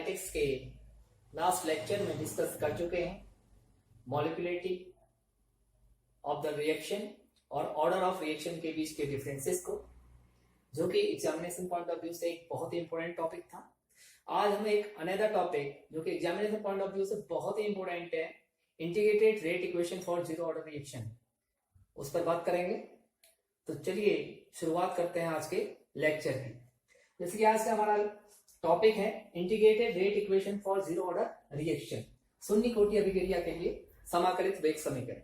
Kinetics के last lecture में discuss कर चुके हैं मॉलिक्यूलरिटी ऑफ द रिएक्शन और ऑर्डर ऑफ रिएक्शन के बीच के डिफरेंसेस को, जो कि एग्जामिनेशन पॉइंट ऑफ व्यू से एक बहुत ही इंपॉर्टेंट टॉपिक था। आज हम एक अनदर टॉपिक जो कि एग्जामिनेशन पॉइंट ऑफ व्यू से बहुत ही इंपॉर्टेंट है, integrated rate equation for zero order reaction, उस पर बात करेंगे। तो चलिए शुरुआत करते हैं आज के लेक्चर की। जैसे कि आज का हमारा टॉपिक है integrated rate equation for zero order reaction, शून्य कोटि अभिक्रिया के लिए समाकलित वेग समीकरण।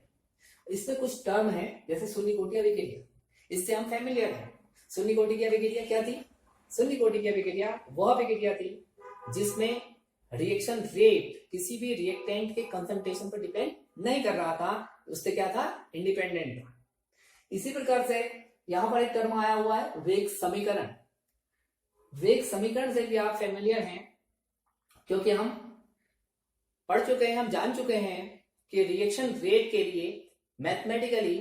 इसमें कुछ टर्म है जैसे शून्य कोटि अभिक्रिया, इससे हम फैमिलियर हैं। शून्य कोटि की अभिक्रिया क्या थी? शून्य कोटि की अभिक्रिया वह अभिक्रिया थी जिसमें रिएक्शन रेट किसी भी रिएक्टेंट के कंसंट्रेशन पर डिपेंड नहीं कर रहा था, उससे क्या था? इंडिपेंडेंट था। इसी प्रकार से यहां पर एक टर्म आया हुआ है वेग समीकरण। वेग समीकरण से भी आप फेमिलियर हैं क्योंकि हम पढ़ चुके हैं, हम जान चुके हैं कि रिएक्शन रेट के लिए मैथमेटिकली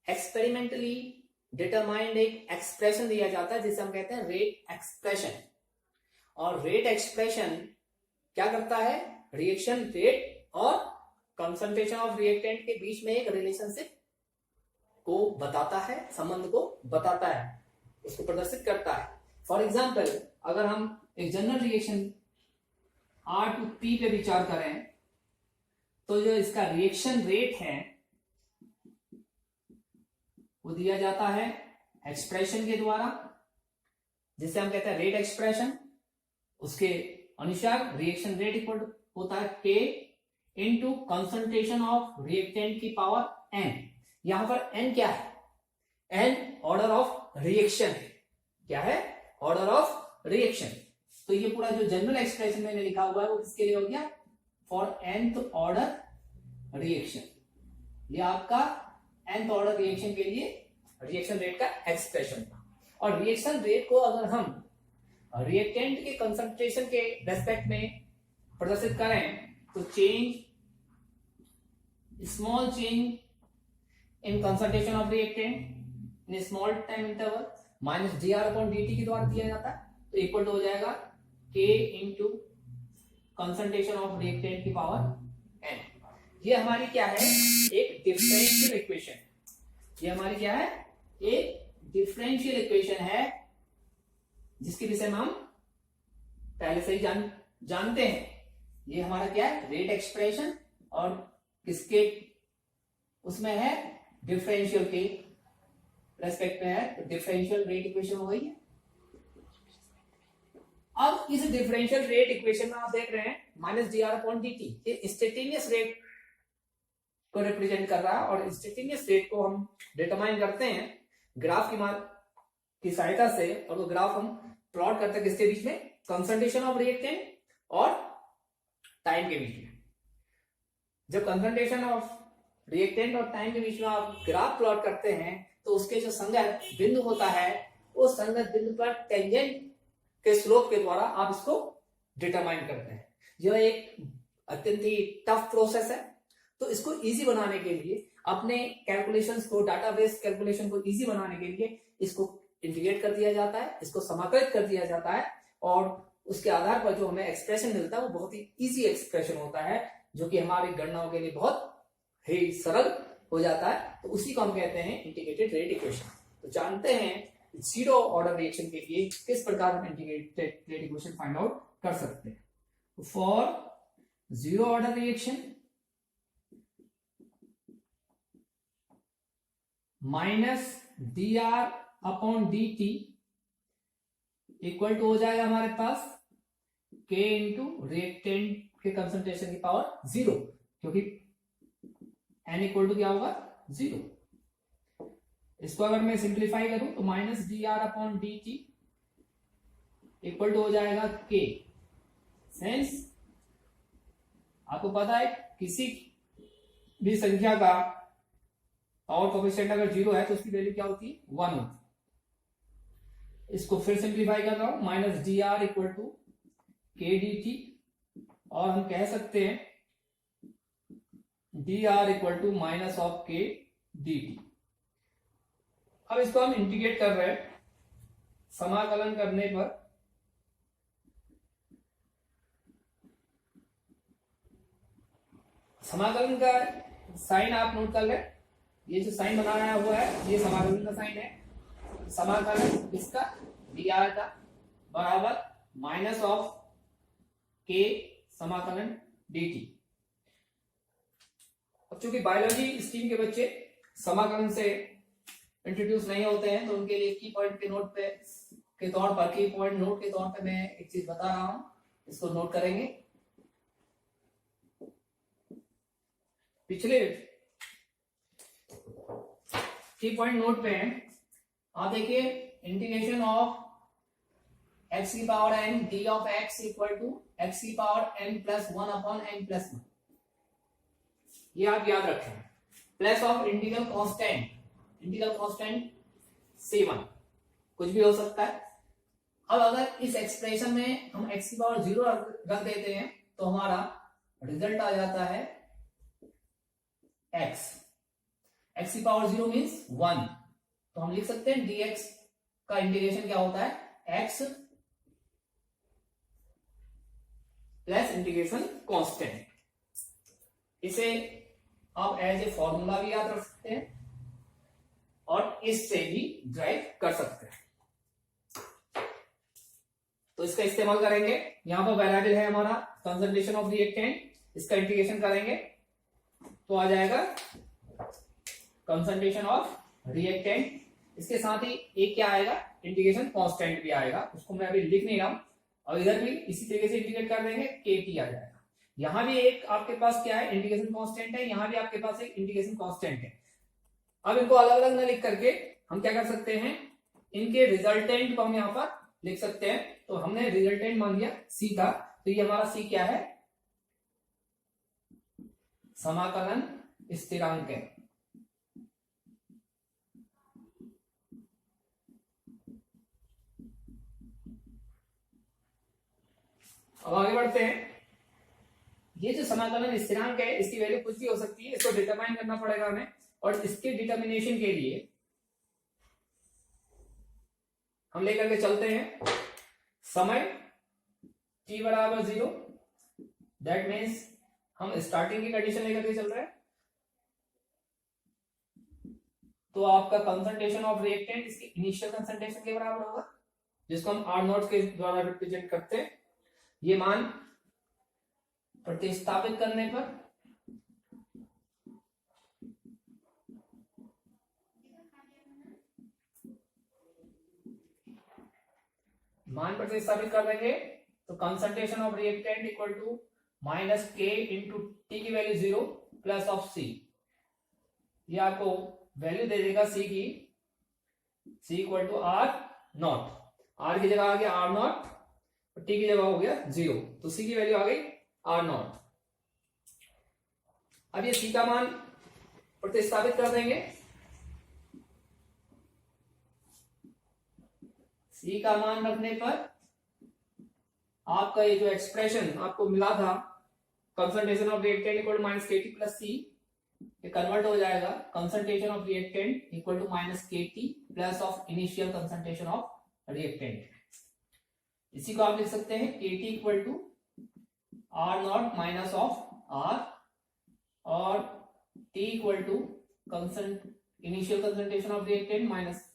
एक्सपेरिमेंटली डिटरमाइंड एक एक्सप्रेशन दिया जाता है जिसे हम कहते हैं रेट एक्सप्रेशन। और रेट एक्सप्रेशन क्या करता है? रिएक्शन रेट और कंसंट्रेशन ऑफ रिएक्टेंट के बीच में एक रिलेशनशिप को बताता है, संबंध को बताता है, उसको प्रदर्शित करता है। फॉर एग्जाम्पल, अगर हम एक जनरल रिएक्शन R2P पे विचार करें तो जो इसका रिएक्शन रेट है वो दिया जाता है एक्सप्रेशन के द्वारा, जिसे हम कहते हैं रेट एक्सप्रेशन। उसके अनुसार रिएक्शन रेट इक्वल होता है K into concentration of reactant की पावर N। यहां पर N क्या है? N ऑर्डर ऑफ रिएक्शन है। क्या है? Order of reaction. तो ये पूरा जो जनरल एक्सप्रेशन मैंने लिखा हुआ है वो किसके लिए हो गया? For nth order reaction. ये आपका nth ऑर्डर रिएक्शन के लिए रिएक्शन रेट का एक्सप्रेशन था। और रिएक्शन रेट को अगर हम रिएक्टेंट के कंसंट्रेशन के रेस्पेक्ट में प्रदर्शित करें तो small change in concentration of reactant in small time interval minus dr/dt के द्वारा दिया जाता है, तो इक्वल टू हो जाएगा K into concentration of reactant की पावर N। ये हमारी क्या है? एक डिफरेंशियल इक्वेशन। ये हमारी क्या है? एक डिफरेंशियल इक्वेशन है जिसके विषय में हम पहले से ही जानते हैं। ये हमारा क्या है? रेट एक्सप्रेशन, और किसके उसमें है? डिफरेंशियल के रेस्पेक्ट में है, तो डिफरेंशियल रेट इक्वेशन हो गई है। अब इस डिफरेंशियल रेट इक्वेशन में आप देख रहे हैं माइनस dr/dt, ये इंस्टेंटेनियस रेट को रिप्रेजेंट कर रहा है। और इंस्टेंटेनियस रेट को हम डिटरमाइन करते हैं ग्राफ की सहायता से, और वो ग्राफ हम प्लॉट करते हैं किसके बीच में? कंसंट्रेशन ऑफ रिएक्टेंट और टाइम के बीच में। जब कंसंट्रेशन ऑफ रिएक्टेंट और टाइम के बीच में आप ग्राफ प्लॉट करते हैं तो उसके जो संगत बिंदु होता है उस संगत बिंदु पर टेंजेंट के स्लोप के द्वारा आप इसको डिटरमाइन करते हैं। यह एक अत्यंत ही टफ प्रोसेस है। तो इसको इजी बनाने के लिए, अपने कैलकुलेशंस को, डाटाबेस कैलकुलेशन को इजी बनाने के लिए इसको इंटीग्रेट कर दिया जाता है, इसको समाकलित कर दिया जाता है, और उसके आधार पर जो हमें एक्सप्रेशन मिलता है वो बहुत ही इजी एक्सप्रेशन होता है, जो कि हमारी गणनाओं के लिए बहुत ही सरल हो जाता है। तो उसी को हम कहते हैं इंटीग्रेटेड रेट इक्वेशन। तो जानते हैं जीरो ऑर्डर रिएक्शन के लिए किस प्रकार हम integrated rate equation find out कर सकते हैं। For zero order reaction minus dr/dt equal to हो जाएगा हमारे पास K इंटू रिएक्टेंट के कंसंट्रेशन की पावर 0, क्योंकि n इक्वल टू क्या होगा? 0। इसको अगर मैं सिंप्लीफाई करूं तो माइनस dr/dt इक्वल टू हो जाएगा K। सेंस आपको पता है किसी भी संख्या का पावर कोएफिशिएंट अगर 0 है तो उसकी वैल्यू क्या होती है? 1 होती है। इसको फिर सिंप्लीफाई कर रहा हूं, minus dr equal to K dt, और हम कह सकते हैं dr equal to minus of K dt। अब इसको हम इंटीग्रेट कर रहे हैं, समाकलन करने पर समाकलन का साइन आप नोट कर ले, ये जो साइन बनाया हुआ है ये समाकलन का साइन है। समाकलन इसका dr का बराबर माइनस ऑफ k समाकलन dt। अब चूंकि बायोलॉजी स्ट्रीम के बच्चे समाकलन से इंट्रोड्यूस नहीं होते हैं, तो उनके लिए की पॉइंट के नोट पे के तौर पर, की पॉइंट नोट के तौर पे मैं एक चीज बता रहा हूं, इसको नोट करेंगे। पिछले की पॉइंट नोट पे आप देखिए, इंटीग्रेशन ऑफ x की power n d of x equal to x की power n plus 1 upon n plus 1, ये आप याद रखें। Plus of integral constant, integral constant c1, कुछ भी हो सकता है। अब अगर इस एक्सप्रेशन में हम x की पावर 0 रख देते हैं तो हमारा रिजल्ट आ जाता है x की पावर 0 मीन्स 1, तो हम लिख सकते हैं dx का इंटीग्रेशन क्या होता है, x प्लस इंटीग्रेशन कांस्टेंट। इसे आप एज ए फॉर्मूला भी याद रख सकते हैं और इससे भी ड्राइव कर सकते हैं। तो इसका इस्तेमाल करेंगे। यहां पर वेरिएबल है हमारा कंसंट्रेशन ऑफ रिएक्टेंट, इसका इंटीग्रेशन करेंगे तो आ जाएगा कंसंट्रेशन ऑफ रिएक्टेंट। इसके साथ ही एक क्या आएगा, इंटीग्रेशन कांस्टेंट भी आएगा, उसको मैं अभी लिख नहीं रहा हूं, और इधर भी इसी तरीके से इंटीग्रेट कर देंगे, KT आ जाएगा। यहां भी एक आपके पास क्या है, इंटीग्रेशन कांस्टेंट है, यहां भी आपके पास एक इंटीग्रेशन कांस्टेंट है। अब इनको अलग अलग न लिख करके हम क्या कर सकते हैं, इनके रिजल्टेंट को हम यहां पर लिख सकते हैं। तो हमने रिजल्टेंट मान लिया C था, तो ये हमारा C क्या है, समाकलन स्थिरांक है। अब आगे बढ़ते हैं। ये जो समाकलन स्थिरांक है, इसकी वैल्यू कुछ भी हो सकती है, इसको डिटरमाइन करना पड़ेगा हमें, और इसके डिटर्मिनेशन के लिए हम लेकर के चलते हैं समय t बराबर 0, दैट मीन्स हम स्टार्टिंग की कंडीशन लेकर के चल रहे हैं। तो आपका कंसंट्रेशन ऑफ रिएक्टेंट इसकी इनिशियल कंसंट्रेशन के बराबर होगा, जिसको हम R0 के द्वारा रिप्रेजेंट करते हैं। ये मान प्रतिस्थापित करने पर कर देंगे तो concentration of reactant equal to minus K into T की वैल्यू 0 प्लस ऑफ सी, ये आपको वैल्यू दे देगा सी की, सी इक्वल टू R0, R की जगह आ गया R0 और टी की जगह हो गया 0, तो सी की वैल्यू आ गई R0। अब ये सी का मान प्रतिस्थापित कर देंगे, सी का मान रखने पर आपका ये जो एक्सप्रेशन आपको मिला था, concentration of reactant equal to minus K T plus C, ये कन्वर्ट हो जाएगा concentration of reactant equal to minus K T plus of initial concentration of reactant. इसी को आप लिख सकते हैं K T equal to R0 minus of R, और T equal to initial concentration of reactant minus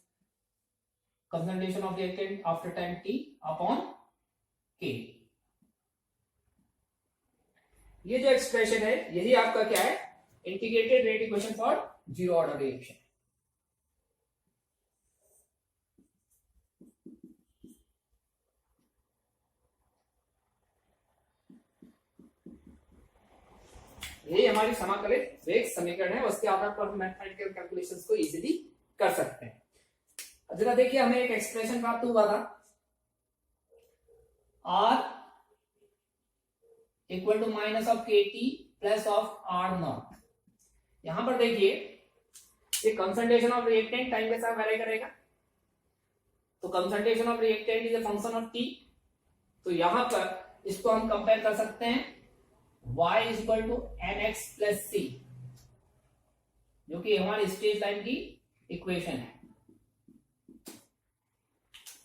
concentration of reactant after time T upon K। ये जो expression है यही आपका क्या है, integrated rate equation for zero order reaction. यही हमारी समाकलित वेग समीकरण है, उसके आधार पर हम मैथमेटिकल कैलकुलेशंस को इजीली कर सकते हैं। अब जरा देखिए, हमें एक एक्सप्रेशन प्राप्त हुआ था, R equal to minus of K T plus of R0। यहां पर देखिए ये कंसंट्रेशन ऑफ रिएक्टेंट टाइम के साथ वेरी करेगा, तो concentration of reactant is a function of T. तो यहां पर इसको हम कंपेयर कर सकते हैं y is equal to mx plus C, जो कि हमारी स्टेज टाइम की इक्वेशन है।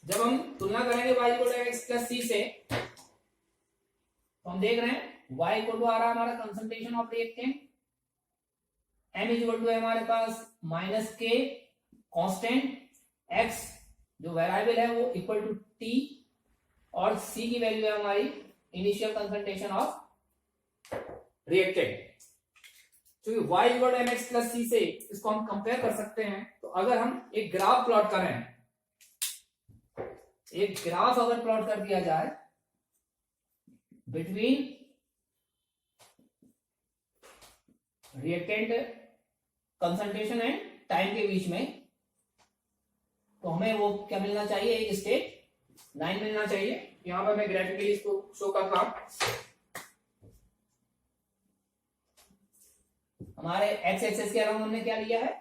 जब हम तुलना करेंगे y equal to mx plus C से, तो हम देख रहे हैं y इक्वल टू आ रहा है हमारा concentration of reactant, m equal to है हमारे पास माइनस के कांस्टेंट, x जो वेरिएबल है वो इक्वल टू t, और c की वैल्यू है हमारी इनिशियल कंसंट्रेशन ऑफ रिएक्टेंट। क्योंकि y equal to mx plus c से इसको हम कंपेयर कर सकते हैं। तो अगर हम एक ग्राफ प्लॉट करें, एक ग्राफ अगर प्लॉट कर दिया जाए between reactant concentration and time के बीच में, तो हमें वो क्या मिलना चाहिए, एक स्ट्रेट लाइन मिलना चाहिए। यहां पर मैं ग्राफिकली इसको शो करता हूं। हमारे एक्स एक्सिस के अलावा हमने क्या लिया है,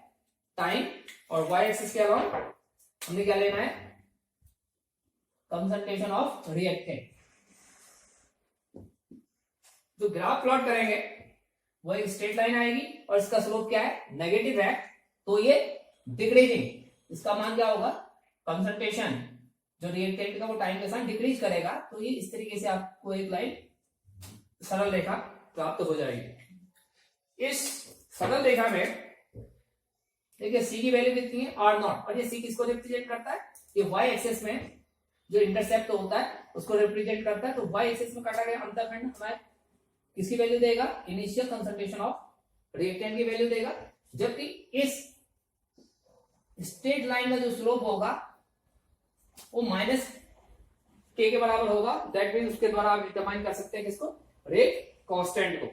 टाइम, और वाई एक्सिस के अलावा हमने क्या लेना है, कंसंट्रेशन ऑफ रिएक्टेंट। जो ग्राफ प्लॉट करेंगे वो एक स्ट्रेट लाइन आएगी और इसका स्लोप क्या है, नेगेटिव है, तो ये डिक्रीजिंग, इसका मान क्या होगा, कंसंट्रेशन जो रिएक्टेंट का वो टाइम के साथ डिक्रीज करेगा। तो ये इस तरीके से आपको एक लाइन सरल रेखा प्राप्त हो जाएगी। इस सरल रेखा में देखिए सी की वैल्यू कितनी है, आर नॉट, और ये सी किसको रिप्रेजेंट करता है, ये वाई एक्सिस में जो इंटरसेप्ट होता है उसको रिप्रेजेंट करता है। तो वाई एक्सिस में काटा गया अंतःखंड हमारे किसकी वैल्यू देगा, इनिशियल कंसंट्रेशन ऑफ रिएक्टेंट की वैल्यू देगा, जबकि इस स्ट्रेट लाइन का जो स्लोप होगा वो माइनस के बराबर होगा। दैट मीन उसके द्वारा आप डिटरमाइन कर सकते हैं किसको, रेट कांस्टेंट को।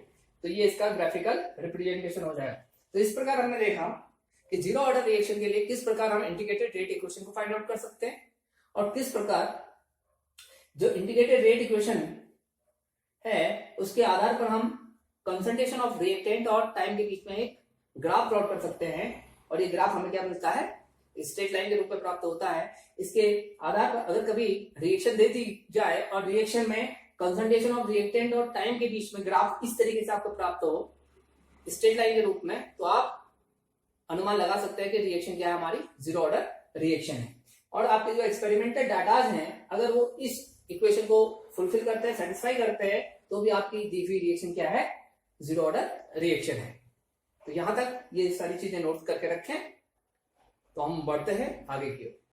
तो ये इसका ग्राफिकल रिप्रेजेंटेशन हो जाएगा। तो इस प्रकार हमने देखा कि जीरो ऑर्डर रिएक्शन के लिए किस प्रकार हम इंटीग्रेटेड रेट इक्वेशन को फाइंड आउट कर सकते हैं, और किस प्रकार जो इंटीग्रेटेड रेट इक्वेशन है उसके आधार पर हम कंसंट्रेशन ऑफ रिएक्टेंट और टाइम के बीच में एक ग्राफ प्लॉट कर सकते हैं। और ये ग्राफ हमें क्या मिलता है, स्ट्रेट लाइन के रूप में प्राप्त होता है। इसके आधार पर अगर कभी रिएक्शन दे दी जाए और रिएक्शन में कंसंट्रेशन ऑफ रिएक्टेंट और टाइम के बीच में ग्राफ इस तरीके से आपको प्राप्त हो स्ट्रेट लाइन के रूप में, तो आप अनुमान लगा सकते हैं कि रिएक्शन क्या है, हमारी जीरो ऑर्डर रिएक्शन है। और आपके जो एक्सपेरिमेंटल डाटाज हैं अगर वो इस इक्वेशन को फुलफिल करते हैं, सेटिस्फाई करते हैं, तो भी आपकी दी हुई रिएक्शन क्या है, जीरो ऑर्डर रिएक्शन है। तो यहां तक ये सारी चीजें नोट करके रखें। तो हम बढ़ते हैं आगे की ओर।